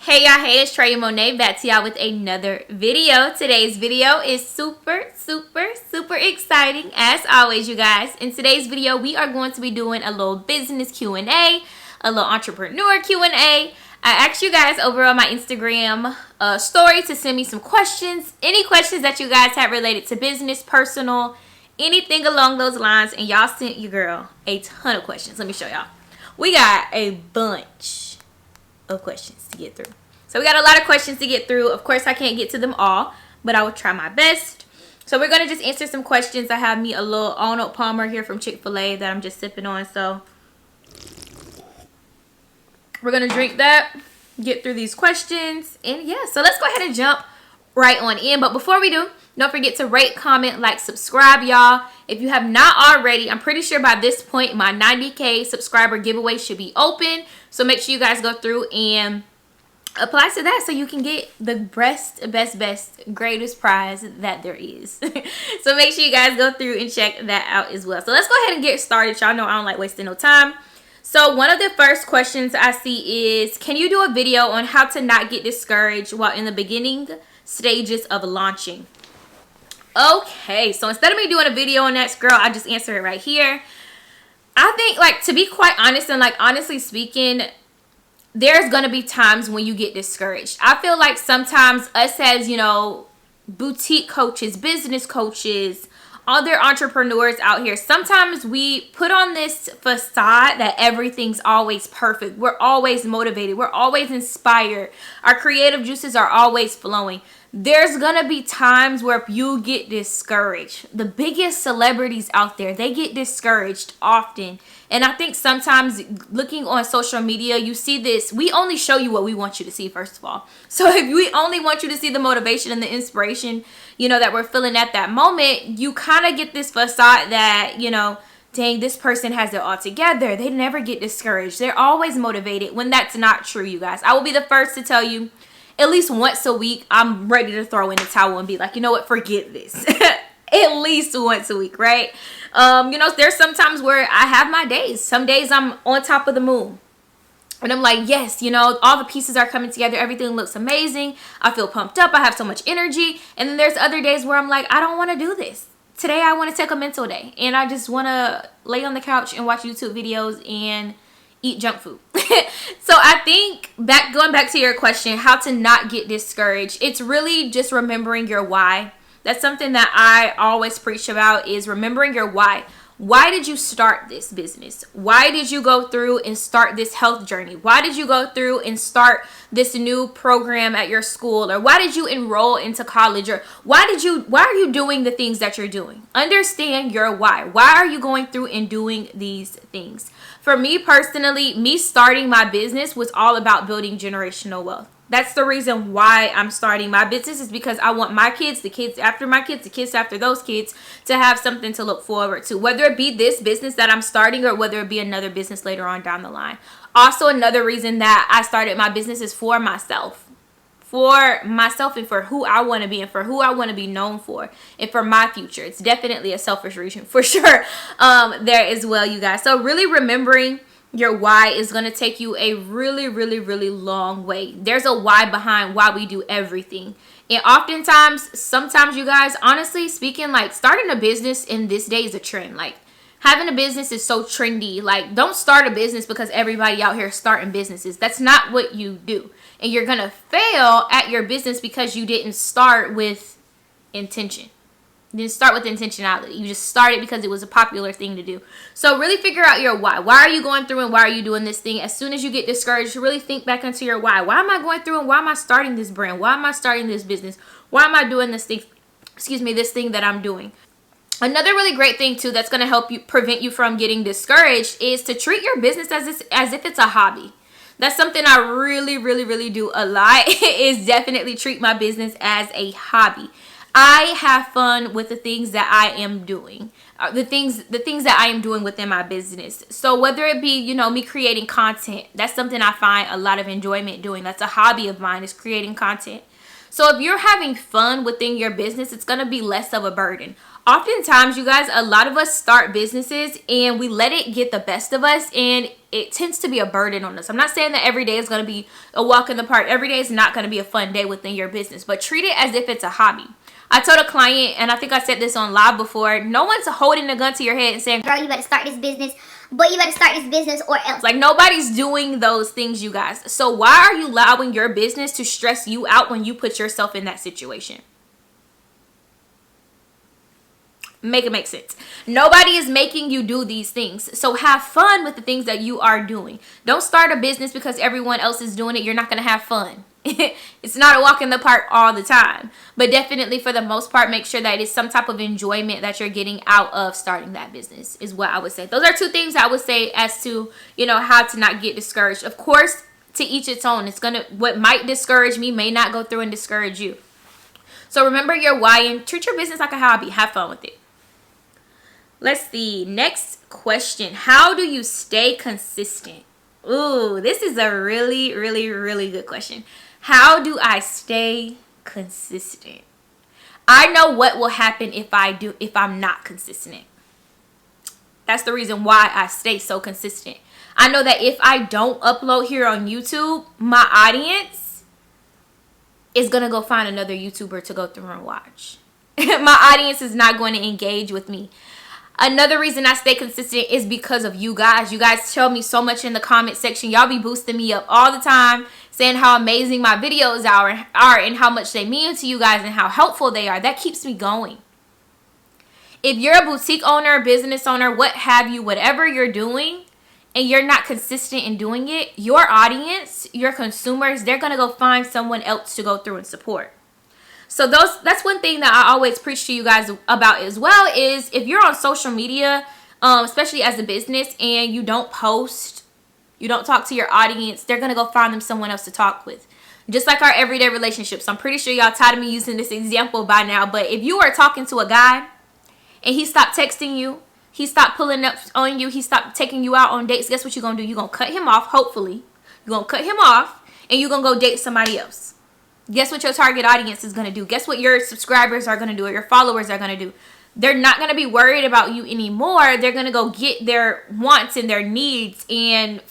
Hey y'all, hey, it's Troyia Monay back to y'all with another video. Today's video is super exciting as always, you guys. In today's video, we are going to be doing a little business Q&A, a little entrepreneur Q&A. I asked you guys over on my Instagram story to send me some questions. Any questions that you guys have related to business, personal, anything along those lines. And y'all sent your girl a ton of questions. Let me show y'all. We got a bunch of questions to get through. So we got a lot of questions to get through. Of course, I can't get to them all, but I will try my best. So we're going to just answer some questions. I have me a little Arnold Palmer here from Chick-fil-A that I'm just sipping on. So we're going to drink that, get through these questions. And yeah, so let's go ahead and jump right on in. But before we do, don't forget to rate, comment, like, subscribe, y'all. If you have not already, I'm pretty sure by this point, my 90K subscriber giveaway should be open. So make sure you guys go through and apply to that so you can get the best, greatest prize that there is. So make sure you guys go through and check that out as well. So let's go ahead and get started. Y'all know I don't like wasting no time. So one of the first questions I see is, can you do a video on how to not get discouraged while in the beginning stages of launching? Okay, so instead of me doing a video on that, girl, I just answer it right here. I think, like, to be quite honest and, like, honestly speaking, there's going to be times when you get discouraged. I feel like sometimes us as, you know, boutique coaches, business coaches, other entrepreneurs out here, sometimes we put on this facade that everything's always perfect. We're always motivated. We're always inspired. Our creative juices are always flowing. There's gonna be times where you get discouraged. The biggest celebrities out there, they get discouraged often. And I think sometimes looking on social media, you see this. We only show you what we want you to see, first of all. So if we only want you to see the motivation and the inspiration, you know, that we're feeling at that moment, you kind of get this facade that, you know, dang, this person has it all together. They never get discouraged. They're always motivated, when that's not true, you guys. I will be the first to tell you, at least once a week, I'm ready to throw in the towel and be like, you know what, forget this. At least once a week, right? You know, there's some times where I have my days. Some days I'm on top of the moon. And I'm like, yes, you know, all the pieces are coming together. Everything looks amazing. I feel pumped up. I have so much energy. And then there's other days where I'm like, I don't want to do this. Today I want to take a mental day. And I just want to lay on the couch and watch YouTube videos and eat junk food. So I think going back to your question, how to not get discouraged, it's really just remembering your why. That's something that I always preach about, is remembering your why. Why did you start this business? Why did you go through and start this health journey? Why did you go through and start this new program at your school? Or why did you enroll into college? Or why are you doing the things that you're doing? Understand your why. Why are you going through and doing these things? For me personally, me starting my business was all about building generational wealth. That's the reason why I'm starting my business, is because I want my kids, the kids after my kids, the kids after those kids, to have something to look forward to, whether it be this business that I'm starting or whether it be another business later on down the line. Also, another reason that I started my business is for myself and for who I want to be and for who I want to be known for and for my future. It's definitely a selfish reason for sure there as well, you guys. So really remembering your why is going to take you a really long way. There's a why behind why we do everything. And oftentimes, sometimes, you guys, honestly speaking, like, starting a business in this day is a trend. Like, having a business is so trendy. Like, don't start a business because everybody out here is starting businesses. That's not what you do. And you're going to fail at your business because you didn't start with intention. You didn't start with intentionality. You just started because it was a popular thing to do. So really figure out your why. Why are you going through and why are you doing this thing? As soon as you get discouraged, really think back into your why. Why am I going through and why am I starting this brand? Why am I starting this business? Why am I doing this thing? This thing that I'm doing. Another really great thing too that's going to help you prevent you from getting discouraged is to treat your business as if it's a hobby. That's something I really do a lot, is definitely treat my business as a hobby. I have fun with the things that I am doing, the things that I am doing within my business. So whether it be, you know, me creating content, that's something I find a lot of enjoyment doing. That's a hobby of mine, is creating content. So if you're having fun within your business, it's going to be less of a burden. Oftentimes, you guys, a lot of us start businesses and we let it get the best of us, and it tends to be a burden on us. I'm not saying that every day is going to be a walk in the park. Every day is not going to be a fun day within your business, but treat it as if it's a hobby. I told a client, and I think I said this on live before, no one's holding a gun to your head and saying, girl, you better start this business, but you better start this business or else. Like, nobody's doing those things, you guys. So why are you allowing your business to stress you out when you put yourself in that situation? Make it make sense. Nobody is making you do these things. So have fun with the things that you are doing. Don't start a business because everyone else is doing it. You're not going to have fun. It's not a walk in the park all the time. But definitely, for the most part, make sure that it's some type of enjoyment that you're getting out of starting that business, is what I would say. Those are two things I would say as to, you know, how to not get discouraged. Of course, to each its own. What might discourage me may not go through and discourage you. So remember your why and treat your business like a hobby. Have fun with it. Let's see. Next question. How do you stay consistent? Ooh, this is a really, really, really good question. How do I stay consistent? I know what will happen if I'm not consistent. That's the reason why I stay so consistent. I know that if I don't upload here on YouTube, my audience is going to go find another YouTuber to go through and watch. My audience is not going to engage with me. Another reason I stay consistent is because of you guys. You guys tell me so much in the comment section. Y'all be boosting me up all the time, saying how amazing my videos are and how much they mean to you guys and how helpful they are. That keeps me going. If you're a boutique owner, business owner, what have you, whatever you're doing, and you're not consistent in doing it, your audience, your consumers, they're going to go find someone else to go through and support. So that's one thing that I always preach to you guys about as well, is if you're on social media, especially as a business, and you don't post, you don't talk to your audience, they're going to go find them someone else to talk with. Just like our everyday relationships. I'm pretty sure y'all tired of me using this example by now, but if you are talking to a guy and he stopped texting you, he stopped pulling up on you, he stopped taking you out on dates, guess what you're going to do? You're going to cut him off, hopefully. You're going to cut him off, and you're going to go date somebody else. Guess what your target audience is going to do? Guess what your subscribers are going to do, or your followers are going to do? They're not going to be worried about you anymore. They're going to go get their wants and their needs and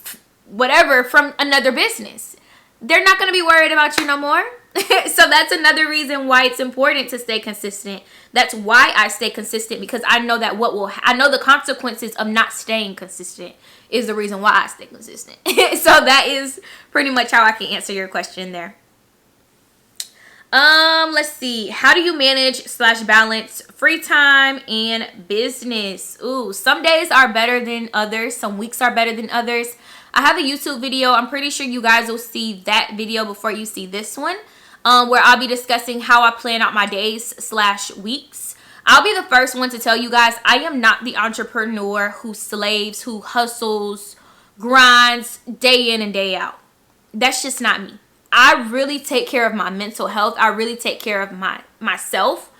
whatever from another business. They're not going to be worried about you no more. So that's another reason why it's important to stay consistent. That's why I stay consistent, because I know that I know the consequences of not staying consistent is the reason why I stay consistent. So that is pretty much how I can answer your question there. Let's see. How do you manage / balance free time and business? Ooh, some days are better than others. Some weeks are better than others. I have a YouTube video. I'm pretty sure you guys will see that video before you see this one, where I'll be discussing how I plan out my days / weeks. I'll be the first one to tell you guys, I am not the entrepreneur who slaves, who hustles, grinds day in and day out. That's just not me. I really take care of my mental health. I really take care of myself.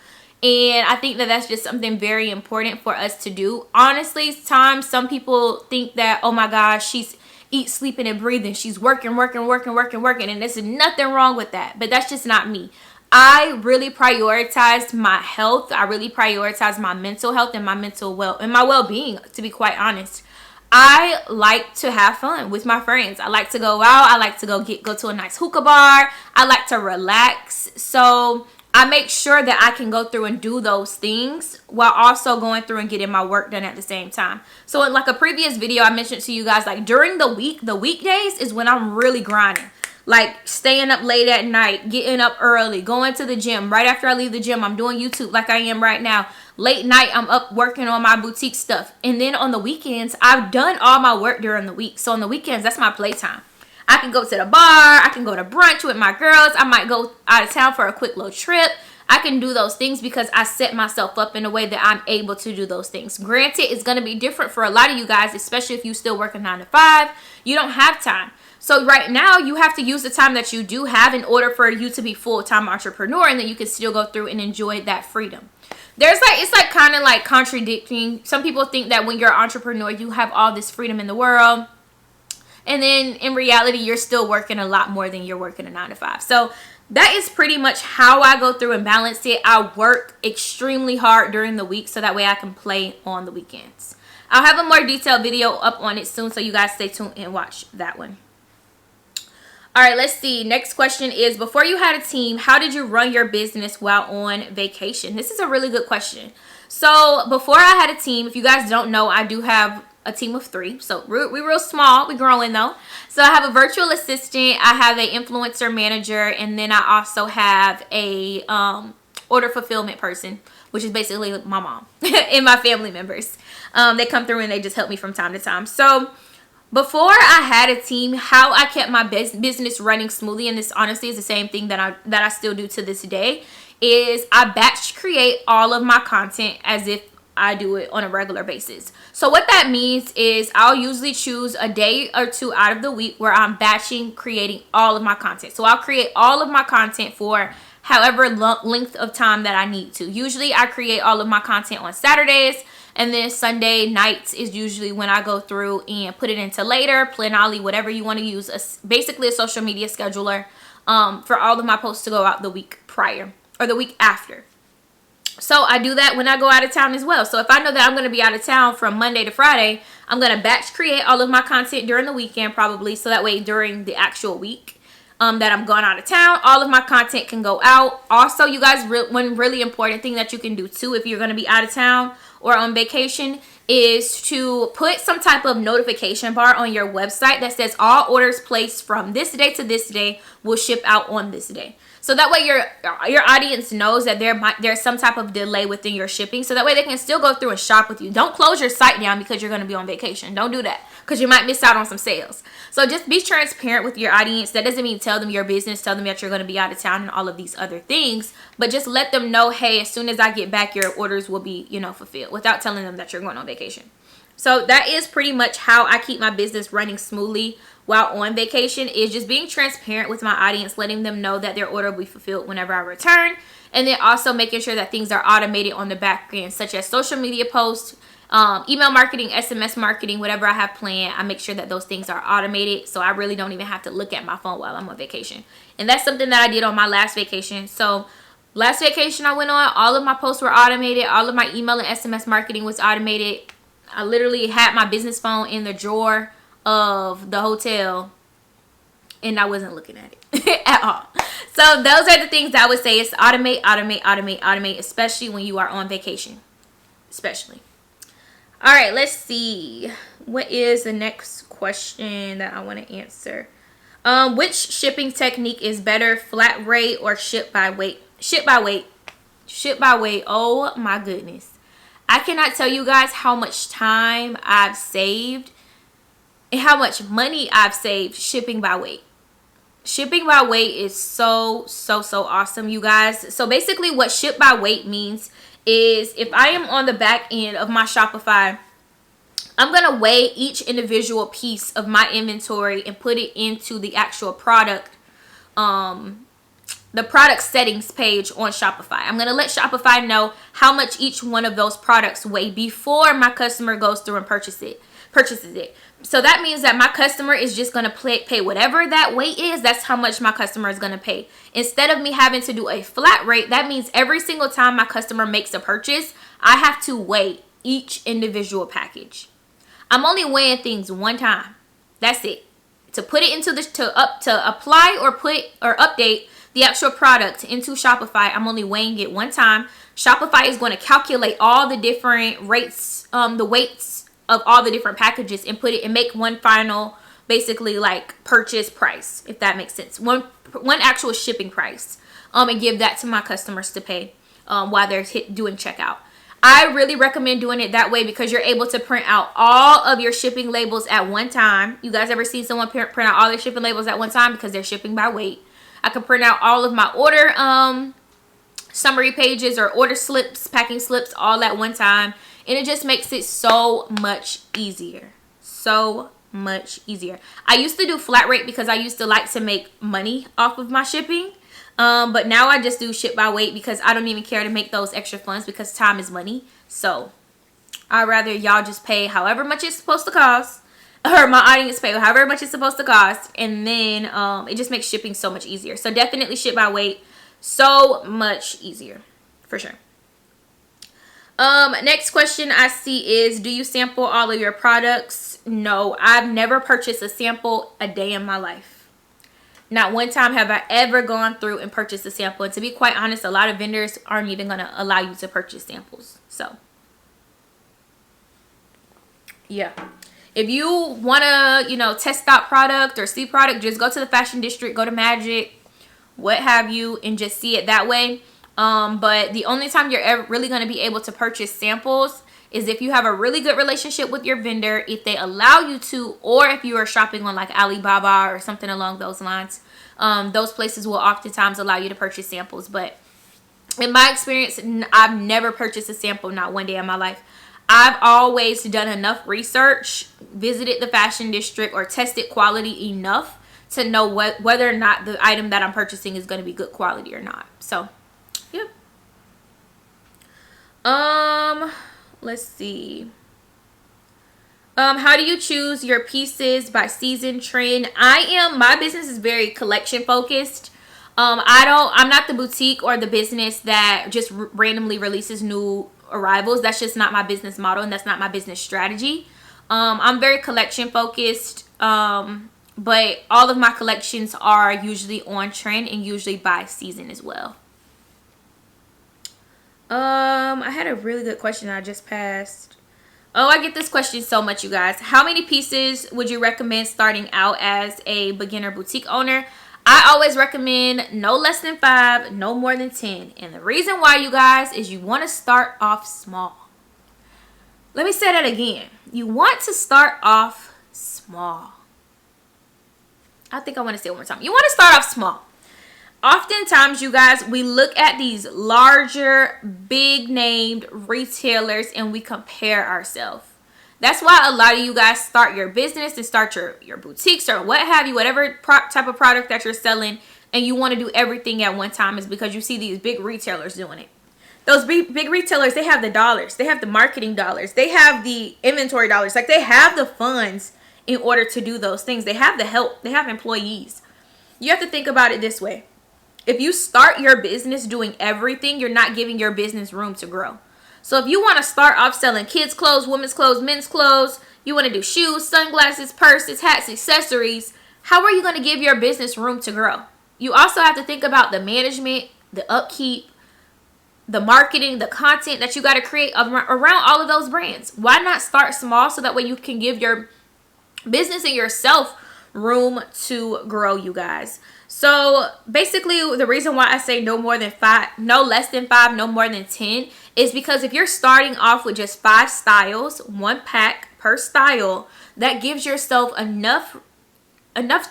And I think that that's just something very important for us to do. Honestly, some people think that, oh my gosh, she's eat, sleeping, and breathing. She's working. And there's nothing wrong with that. But that's just not me. I really prioritize my health. I really prioritize my mental health and my my well-being, to be quite honest. I like to have fun with my friends. I like to go out. I like to go to a nice hookah bar. I like to relax. So I make sure that I can go through and do those things while also going through and getting my work done at the same time. So in like a previous video, I mentioned to you guys, like during the weekdays is when I'm really grinding. Like staying up late at night, getting up early, going to the gym. Right after I leave the gym, I'm doing YouTube like I am right now. Late night, I'm up working on my boutique stuff. And then on the weekends, I've done all my work during the week. So on the weekends, that's my playtime. I can go to the bar. I can go to brunch with my girls. I might go out of town for a quick little trip. I can do those things because I set myself up in a way that I'm able to do those things. Granted, it's going to be different for a lot of you guys, especially if you still work a 9 to 5. You don't have time. So right now, you have to use the time that you do have in order for you to be full-time entrepreneur, and then you can still go through and enjoy that freedom. It's like kind of like contradicting. Some people think that when you're an entrepreneur, you have all this freedom in the world. And then in reality, you're still working a lot more than you're working a 9 to 5. So that is pretty much how I go through and balance it. I work extremely hard during the week so that way I can play on the weekends. I'll have a more detailed video up on it soon, so you guys stay tuned and watch that one. All right, let's see. Next question is, before you had a team, how did you run your business while on vacation? This is a really good question. So before I had a team, if you guys don't know, I do have a team of 3. So we're real small. We're growing though. So I have a virtual assistant. I have an influencer manager. And then I also have a order fulfillment person, which is basically my mom and my family members. They come through and they just help me from time to time. So before I had a team, how I kept my business running smoothly, and this honestly is the same thing that I still do to this day, is I batch create all of my content as if I do it on a regular basis. So what that means is I'll usually choose a day or 2 out of the week where I'm batching creating all of my content. So I'll create all of my content for however length of time that I need to. Usually I create all of my content on Saturdays, and then Sunday nights is usually when I go through and put it into later, Planoly, whatever you want to use, basically a social media scheduler for all of my posts to go out the week prior or the week after. So I do that when I go out of town as well. So if I know that I'm going to be out of town from Monday to Friday, I'm going to batch create all of my content during the weekend probably, so that way during the actual week that I'm going out of town, all of my content can go out. Also, you guys, one really important thing that you can do too if you're going to be out of town or on vacation is to put some type of notification bar on your website that says all orders placed from this day to this day will ship out on this day. So that way your audience knows that there's some type of delay within your shipping, so that way they can still go through and shop with you. Don't close your site down because you're going to be on vacation. Don't do that, because you might miss out on some sales. So just be transparent with your audience. That doesn't mean tell them your business, tell them that you're going to be out of town and all of these other things, but just let them know, hey, as soon as I get back, your orders will be, fulfilled, without telling them that you're going on vacation. So that is pretty much how I keep my business running smoothly while on vacation, is just being transparent with my audience, letting them know that their order will be fulfilled whenever I return. And then also making sure that things are automated on the back end, such as social media posts, email marketing, SMS marketing, whatever I have planned. I make sure that those things are automated, so I really don't even have to look at my phone while I'm on vacation. And that's something that I did on my last vacation. So last vacation I went on, all of my posts were automated. All of my email and SMS marketing was automated. I literally had my business phone in the drawer of the hotel and I wasn't looking at it at all. So those are the things that I would say is automate, automate, automate, automate, especially when you are on vacation. Especially. All right, let's see. What is the next question that I want to answer? Which shipping technique is better, flat rate or ship by weight? Ship by weight. Ship by weight. Oh my goodness. I cannot tell you guys how much time I've saved and how much money I've saved shipping by weight. Shipping by weight is so awesome, you guys. So basically what ship by weight means is if I am on the back end of my Shopify, I'm going to weigh each individual piece of my inventory and put it into the actual product, the product settings page on Shopify. I'm going to let Shopify know how much each one of those products weigh before my customer goes through and purchases it. So that means that my customer is just going to pay whatever that weight is. That's how much my customer is going to pay. Instead of me having to do a flat rate, that means every single time my customer makes a purchase, I have to weigh each individual package. I'm only weighing things one time. That's it. To put it into to apply or update the actual product into Shopify, I'm only weighing it one time. Shopify is going to calculate all the different rates, the weights of all the different packages and put it and make one final, basically like purchase price, if that makes sense. One actual shipping price, and give that to my customers to pay while they're doing checkout. I really recommend doing it that way because you're able to print out all of your shipping labels at one time. You guys ever seen someone print out all their shipping labels at one time because they're shipping by weight? I can print out all of my order summary pages or order slips, packing slips, all at one time. And it just makes it so much easier. So much easier. I used to do flat rate because I used to like to make money off of my shipping. But now I just do ship by weight because I don't even care to make those extra funds because time is money. So I'd rather y'all just pay however much it's supposed to cost or my audience pay however much it's supposed to cost, and then it just makes shipping so much easier. So definitely ship by weight, so much easier for sure. Next question I see is, do you sample all of your products? No, I've never purchased a sample a day in my life. Not one time have I ever gone through and purchased a sample. And to be quite honest, a lot of vendors aren't even going to allow you to purchase samples. So yeah, if you want to, test out product or see product, just go to the fashion district, go to Magic, what have you, and just see it that way. But the only time you're ever really going to be able to purchase samples is if you have a really good relationship with your vendor, if they allow you to, or if you are shopping on like Alibaba or something along those lines. Those places will oftentimes allow you to purchase samples. But in my experience, I've never purchased a sample, not one day in my life. I've always done enough research, visited the fashion district, or tested quality enough to know whether or not the item that I'm purchasing is going to be good quality or not. So yep. Let's see. How do you choose your pieces by season trend? My business is very collection focused. I'm not the boutique or the business that just randomly releases new arrivals. That's just not my business model, and that's not my business strategy. I'm very collection focused. But all of my collections are usually on trend and usually by season as well. I had a really good question I just passed. Oh, I get this question so much, you guys. How many pieces would you recommend starting out as a beginner boutique owner? I always recommend no less than 5, no more than 10. And the reason why, you guys, is you want to start off small. Let me say that again. You want to start off small. I think I want to say it one more time. You want to start off small. Oftentimes, you guys, we look at these larger, big named retailers and we compare ourselves. That's why a lot of you guys start your business and start your boutiques or what have you, whatever type of product that you're selling, and you want to do everything at one time, is because you see these big retailers doing it. Those big retailers, they have the dollars, they have the marketing dollars, they have the inventory dollars, like they have the funds in order to do those things. They have the help, they have employees. You have to think about it this way. If you start your business doing everything, you're not giving your business room to grow. So if you want to start off selling kids' clothes, women's clothes, men's clothes, you want to do shoes, sunglasses, purses, hats, accessories, how are you going to give your business room to grow? You also have to think about the management, the upkeep, the marketing, the content that you got to create around all of those brands. Why not start small so that way you can give your business and yourself room to grow, you guys? So basically, the reason why I say no more than 5, no less than 5, no more than 10 is because if you're starting off with just 5 styles, 1 pack per style, that gives yourself enough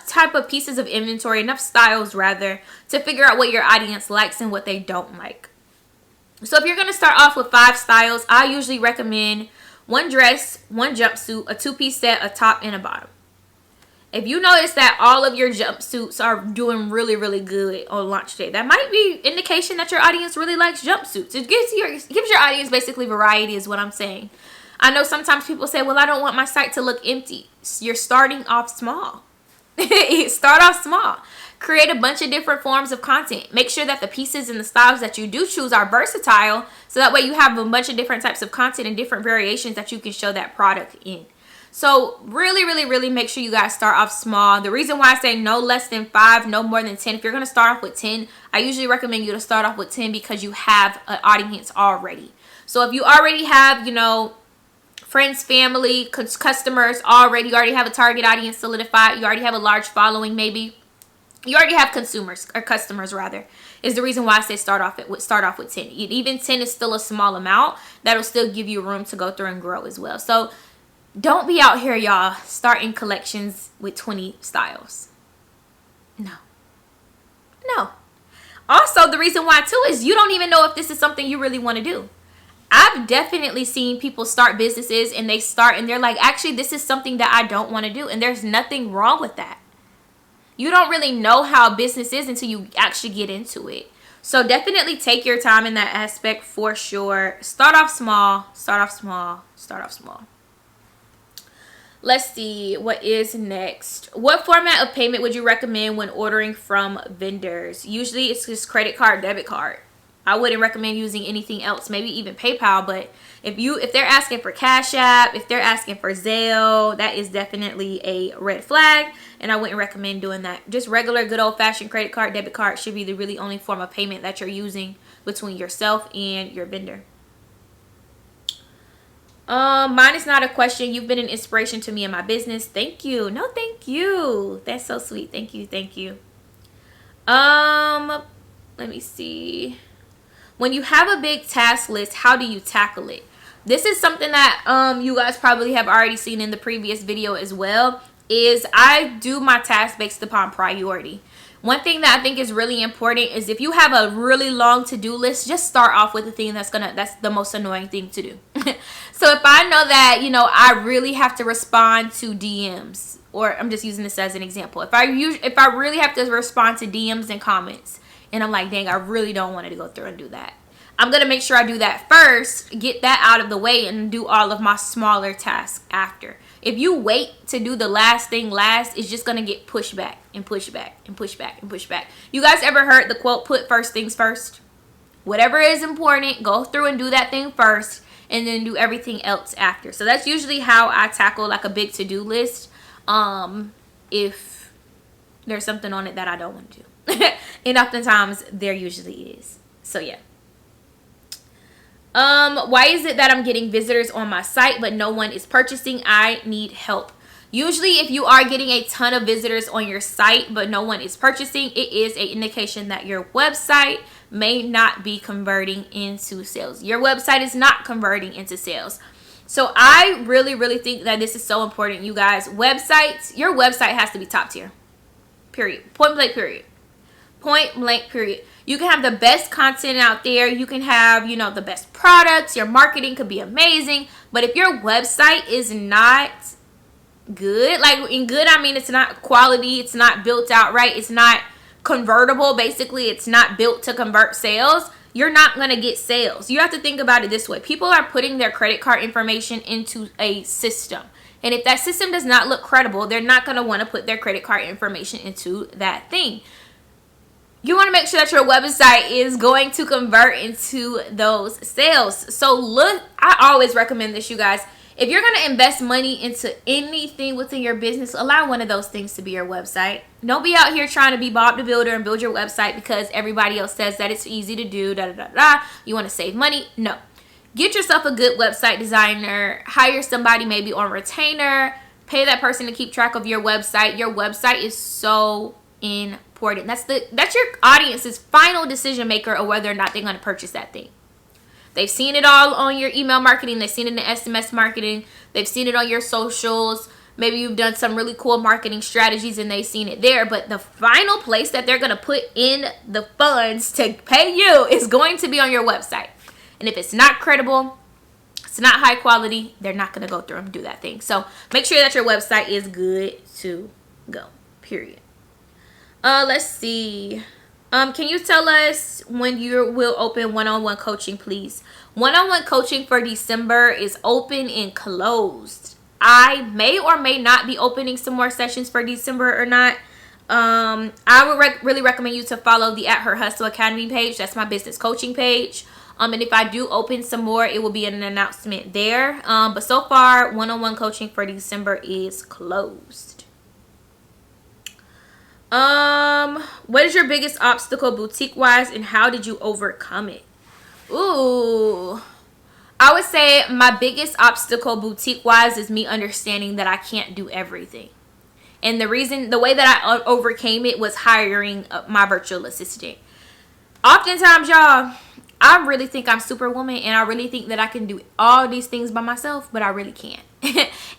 type of pieces of inventory, enough styles rather, to figure out what your audience likes and what they don't like. So if you're going to start off with 5 styles, I usually recommend 1 dress, 1 jumpsuit, a 2-piece set, a top, and a bottom. If you notice that all of your jumpsuits are doing really, really good on launch day, that might be indication that your audience really likes jumpsuits. It gives your audience basically variety, is what I'm saying. I know sometimes people say, well, I don't want my site to look empty. You're starting off small. Start off small. Create a bunch of different forms of content. Make sure that the pieces and the styles that you do choose are versatile, so that way you have a bunch of different types of content and different variations that you can show that product in. So really, really, really make sure you guys start off small. The reason why I say no less than 5, no more than 10. If you're going to start off with 10, I usually recommend you to start off with 10 because you have an audience already. So if you already have, friends, family, customers already, you already have a target audience solidified, you already have a large following maybe, you already have consumers, or customers rather, is the reason why I say start off with 10. Even 10 is still a small amount. That'll still give you room to go through and grow as well. So don't be out here, y'all, starting collections with 20 styles. No. Also, the reason why, too, is you don't even know if this is something you really want to do. I've definitely seen people start businesses and they're like, actually, this is something that I don't want to do. And there's nothing wrong with that. You don't really know how business is until you actually get into it. So definitely take your time in that aspect for sure. Start off small. Let's see what is next. What format of payment would you recommend when ordering from vendors? Usually it's just credit card, debit card. I wouldn't recommend using anything else, maybe even PayPal. But if they're asking for Cash App, if they're asking for Zelle, that is definitely a red flag, and I wouldn't recommend doing that. Just regular good old-fashioned credit card, debit card should be the really only form of payment that you're using between yourself and your vendor. Mine is not a question. You've been an inspiration to me in my business. Thank you. No, thank you. That's so sweet. Thank you. Thank you. Let me see. When you have a big task list, how do you tackle it? This is something that you guys probably have already seen in the previous video as well. Is I do my tasks based upon priority. One thing that I think is really important is if you have a really long to-do list, just start off with the thing that's the most annoying thing to do. So if I know that, I really have to respond to DMs, or I'm just using this as an example. If I really have to respond to DMs and comments, and I'm like, dang, I really don't want to go through and do that, I'm going to make sure I do that first, get that out of the way, and do all of my smaller tasks after. If you wait to do the last thing last, it's just going to get pushed back and pushed back and pushed back and pushed back. You guys ever heard the quote, put first things first? Whatever is important, go through and do that thing first, and then do everything else after. So that's usually how I tackle like a big to-do list. If there's something on it that I don't want to do. And oftentimes there usually is. So yeah. Why is it that I'm getting visitors on my site but no one is purchasing? I need help. Usually if you are getting a ton of visitors on your site but no one is purchasing, it is an indication that your website may not be converting into sales. Your website is not converting into sales. So I really, really think that this is so important, you guys. Your website has to be top tier. Period. Point blank period. Point blank period. You can have the best content out there. You can have, the best products. Your marketing could be amazing. But if your website is not good, like in good, I mean, it's not quality. It's not built out right. It's not convertible. Basically, it's not built to convert sales. You're not going to get sales. You have to think about it this way. People are putting their credit card information into a system. And if that system does not look credible, they're not going to want to put their credit card information into that thing. You want to make sure that your website is going to convert into those sales. So look, I always recommend this, you guys. If you're going to invest money into anything within your business, allow one of those things to be your website. Don't be out here trying to be Bob the Builder and build your website because everybody else says that it's easy to do, You want to save money? No. Get yourself a good website designer. Hire somebody maybe on retainer. Pay that person to keep track of your website. Your website is so important. That's your audience's final decision maker of whether or not they're going to purchase that thing. They've seen it all on your email marketing. They've seen it in the SMS marketing. They've seen it on your socials. Maybe you've done some really cool marketing strategies and they've seen it there. But the final place that they're going to put in the funds to pay you is going to be on your website. And if it's not credible, it's not high quality, they're not going to go through and do that thing. So make sure that your website is good to go. Period. Let's see. Can you tell us when you will open one-on-one coaching, please? One-on-one coaching for December is open and closed. I may or may not be opening some more sessions for December or not. I would really recommend you to follow the At Her Hustle Academy page. That's my business coaching page. And if I do open some more, it will be an announcement there. But so far, one-on-one coaching for December is closed. What is your biggest obstacle boutique-wise and how did you overcome it? Ooh. I would say my biggest obstacle boutique-wise is me understanding that I can't do everything. And the way that I overcame it was hiring my virtual assistant. Oftentimes, y'all, I really think I'm Superwoman and I really think that I can do all these things by myself, but I really can't.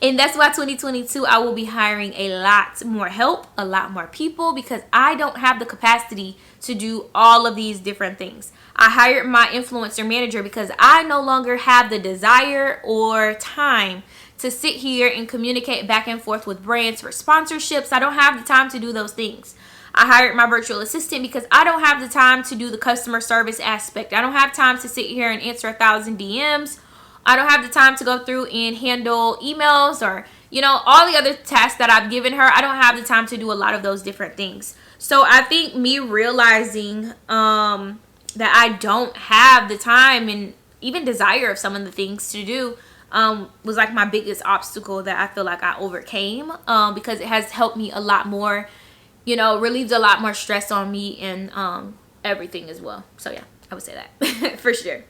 And that's why 2022, I will be hiring a lot more help, a lot more people, because I don't have the capacity to do all of these different things. I hired my influencer manager because I no longer have the desire or time to sit here and communicate back and forth with brands for sponsorships. I don't have the time to do those things. I hired my virtual assistant because I don't have the time to do the customer service aspect. I don't have time to sit here and answer 1,000 DMs. I don't have the time to go through and handle emails or you know, all the other tasks that I've given her, I don't have the time to do a lot of those different things. So I think me realizing that I don't have the time and even desire of some of the things to do was like my biggest obstacle that I feel like I overcame, because it has helped me a lot more, you know, relieved a lot more stress on me and everything as well. So yeah, I would say that for sure.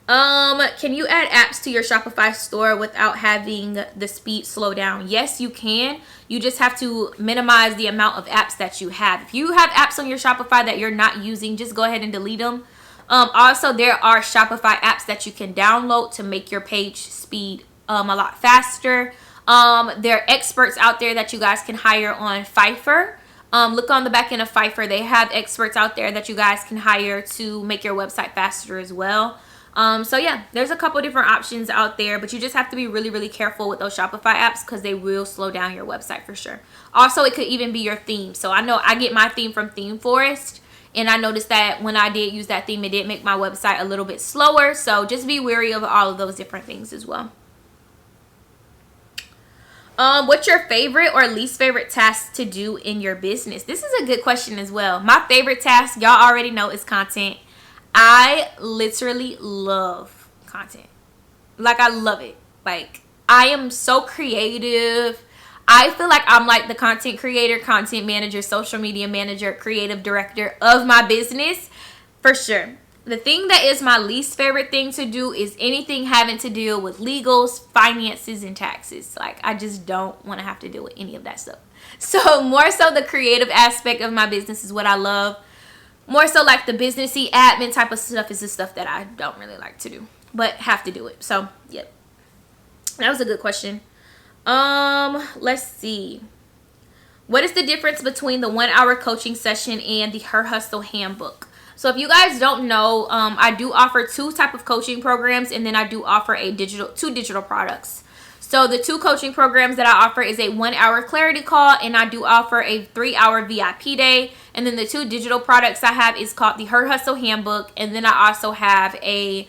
Can you add apps to your Shopify store without having the speed slow down? Yes, you can. You just have to minimize the amount of apps that you have. If you have apps on your Shopify that you're not using, just go ahead and delete them. Also, there are Shopify apps that you can download to make your page speed a lot faster. There are experts out there that you guys can hire on Fiverr. Look on the back end of Fiverr. They have experts out there that you guys can hire to make your website faster as well. So yeah, there's a couple different options out there, but you just have to be really, really careful with those Shopify apps because they will slow down your website for sure. Also, it could even be your theme. So I know I get my theme from Theme Forest, and I noticed that when I did use that theme, it did make my website a little bit slower. So just be wary of all of those different things as well. What's your favorite or least favorite task to do in your business? This is a good question as well. My favorite task, y'all already know, is content. I literally love content. Like, I love it. Like, I am so creative. I feel like I'm like the content creator, content manager, social media manager, creative director of my business for sure. The thing that is my least favorite thing to do is anything having to deal with legals, finances, and taxes. Like, I just don't want to have to deal with any of that stuff. So more so the creative aspect of my business is what I love. More so like the businessy admin type of stuff is the stuff that I don't really like to do, but have to do it. So, yep. That was a good question. Let's see. What is the difference between the 1 hour coaching session and the Her Hustle handbook? So if you guys don't know, I do offer 2 type of coaching programs, and then I do offer two digital products. So the 2 coaching programs that I offer is a 1 hour clarity call, and I do offer a 3 hour VIP day. And then the 2 digital products I have is called the Her Hustle handbook, and then I also have a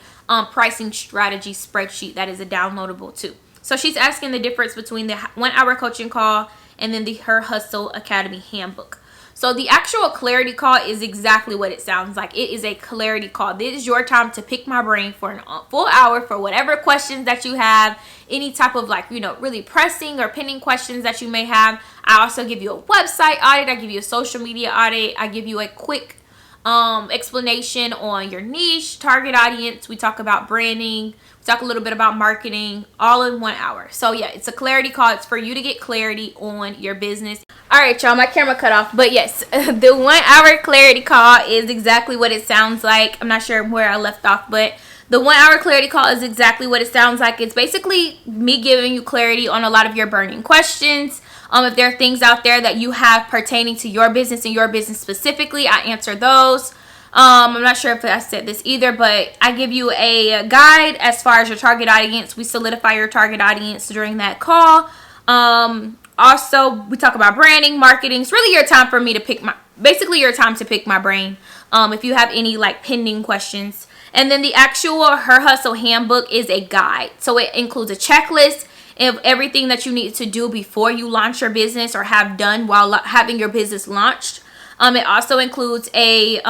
pricing strategy spreadsheet that is a downloadable too. So she's asking the difference between the 1 hour coaching call and then the Her Hustle Academy handbook. So the actual clarity call is exactly what it sounds like. It is a clarity call. This is your time to pick my brain for a full hour for whatever questions that you have, any type of like, you know, really pressing or pending questions that you may have. I also give you a website audit. I give you a social media audit. I give you a quick explanation on your niche, target audience. We talk about branding. We talk a little bit about marketing, all in 1 hour. So yeah, it's a clarity call. It's for you to get clarity on your business. All right, y'all, my camera cut off. But yes, the 1 hour clarity call is exactly what it sounds like. I'm not sure where I left off, but the 1 hour clarity call is exactly what it sounds like. It's basically me giving you clarity on a lot of your burning questions. If there are things out there that you have pertaining to your business and your business specifically, I answer those. I'm not sure if I said this either, but I give you a guide as far as your target audience. We solidify your target audience during that call. Also, we talk about branding, marketing. It's really your time for me to pick your time to pick my brain. If you have any like pending questions. And then the actual Her Hustle handbook is a guide. So it includes a checklist of everything that you need to do before you launch your business or have done while having your business launched. It also includes a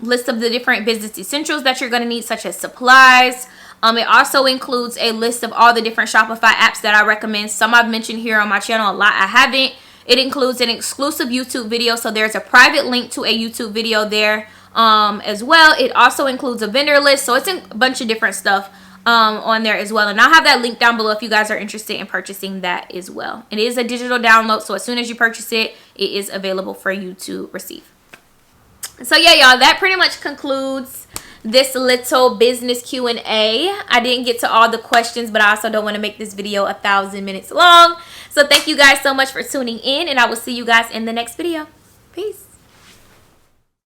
list of the different business essentials that you're going to need, such as supplies. It also includes a list of all the different Shopify apps that I recommend. Some I've mentioned here on my channel, a lot I haven't. It includes an exclusive YouTube video, so there's a private link to a YouTube video there as well. It also includes a vendor list, so it's a bunch of different stuff on there as well, and I'll have that link down below if you guys are interested in purchasing that as well. It is a digital download, so as soon as you purchase it, it is available for you to receive. So yeah, y'all, that pretty much concludes this little business Q&A. I didn't get to all the questions, but I also don't want to make this video 1,000 minutes long. So thank you guys so much for tuning in, and I will see you guys in the next video. Peace.